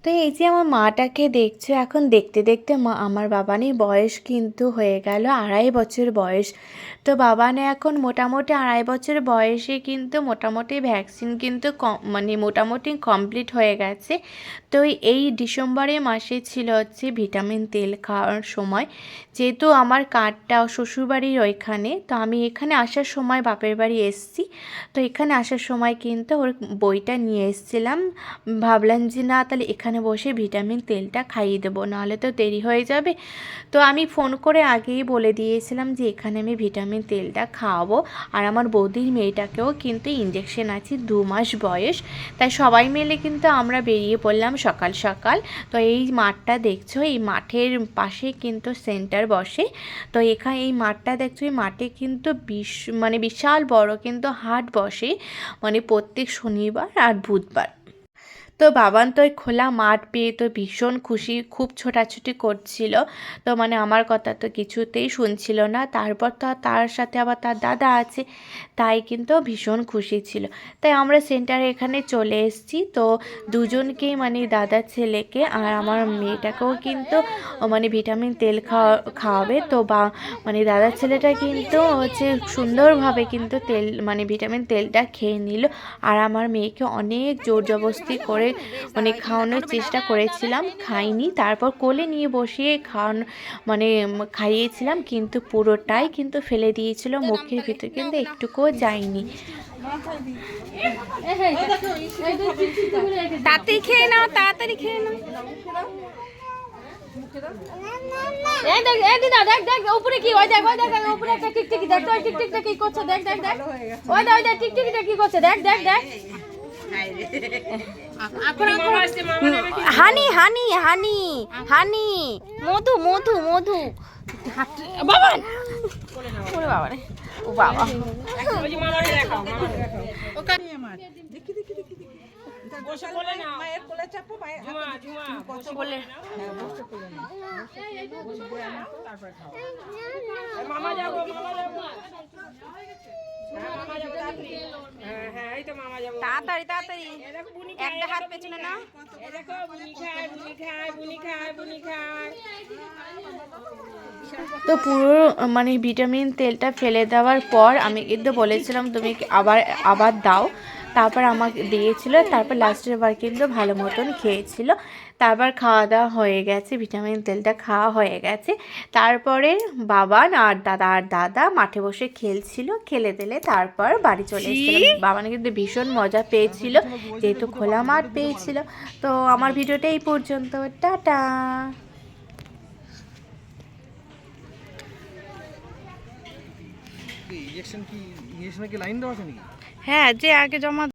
তো এই যে আমার মাটাকে দেখছো, এখন দেখতে দেখতে আমার বাবানের বয়স কিন্তু হয়ে গেল 2.5 বছর বয়স। তো বাবানে এখন মোটামুটি 2.5 বছর বয়সে কিন্তু মোটামুটি ভ্যাকসিন কিন্তু মানে মোটামুটি কমপ্লিট হয়ে গেছে। তো এই ডিসেম্বরের মাসে ছিল হচ্ছে ভিটামিন তেল খাওয়ার সময়। যেহেতু আমার কার্ডটা শ্বশুরবাড়ির ওইখানে, তো আমি এখানে আসার সময় বাপের বাড়ি এসেছি। তো এখানে আসার সময় কিন্তু ওর বইটা নিয়ে এসেছিলাম। ভাবলাম যে না, তাহলে এখানে বসে ভিটামিন তেলটা খাইয়ে দেবো, নাহলে তো দেরি হয়ে যাবে। তো আমি ফোন করে আগেই বলে দিয়েছিলাম যে এখানে আমি ভিটামিন তেলটা খাওয়াবো। আর আমার বৌদির মেয়েটাকেও কিন্তু ইঞ্জেকশন আছে 2 মাস বয়স। তাই সবাই মিলে কিন্তু আমরা বেরিয়ে পড়লাম সকাল সকাল। তো এই মাঠটা দেখছো, এই মাঠের পাশে কিন্তু সেন্টার বসে। তো এখানে এই মাঠটা দেখছো, এই মাঠে কিন্তু মানে বিশাল বড় কিন্তু হাট বসে, মানে প্রত্যেক শনিবার আর বুধবার। তো বাবান তো ওই খোলা মাঠ পেয়ে তো ভীষণ খুশি, খুব ছোটাছুটি করছিল। তো মানে আমার কথা তো কিছুতেই শুনছিল না। তারপর তো তার সাথে আবার তার দাদা আছে, তাই কিন্তু ভীষণ খুশি ছিল। তাই আমরা সেন্টারে এখানে চলে এসেছি। তো দুজনকেই মানে দাদার ছেলেকে আর আমার মেয়েটাকেও কিন্তু মানে ভিটামিন তেল খাওয়াবে। তো মানে দাদার ছেলেটা কিন্তু হচ্ছে সুন্দরভাবে কিন্তু তেল মানে ভিটামিন তেলটা খেয়ে নিল। আর আমার মেয়েকে অনেক জোর জবরদস্তি করে মানে খাওয়ানোর চেষ্টা করেছিলাম, খাইনি। তারপর কোলে নিয়ে বসিয়ে মানে খাইয়েছিলাম, কিন্তু পুরোটাই কিন্তু ফেলে দিয়েছিল, মুখের ভিতরে কিন্তু একটুকুও যায়নি। তাড়াতাড়ি খেয়ে নাও, তাড়াতাড়ি খেয়ে নাও। দিদা দেখ দেখ উপরে কি, ওই দেখ উপরে একটা টিকটিকি, দেখ ওই টিকটিকিটা কি করছে, দেখ দেখ দেখ ওই দেখ টিকটিকিটা কি করছে, দেখ দেখ দেখ। হানি হানি হানি হানি মধু মধু মধু বাবা, ওরে বাবা রে, ও বাবা। তাড়াতাড়ি তাড়াতাড়ি, একটা হাত পেছনে না। তো পুরো মানে ভিটামিন তেলটা ফেলে দেওয়ার পর আমি কিন্তু বলেছিলাম তুমি আবার আবার দাও। তারপর আমাকে দিয়েছিল, তারপর লাস্টের বার কিন্তু ভালো মতন খেয়েছিল। তারপর খাওয়া দাওয়া হয়ে গেছে, ভিটামিন তেলটা খাওয়া হয়ে গেছে। তারপরে বাবান আর দাদা মাঠে বসে খেলছিল, খেলে দিলে তারপর বাড়ি চলে এসেছিল। বাবান কিন্তু ভীষণ মজা পেয়েছিল, যেহেতু খোলা মাঠ পেয়েছিল। তো আমার ভিডিওটা এই পর্যন্ত, টাটা। ইঞ্জেকশন কি লাইন দেওয়া আছে নাকি? হ্যাঁ, যে আগে জমা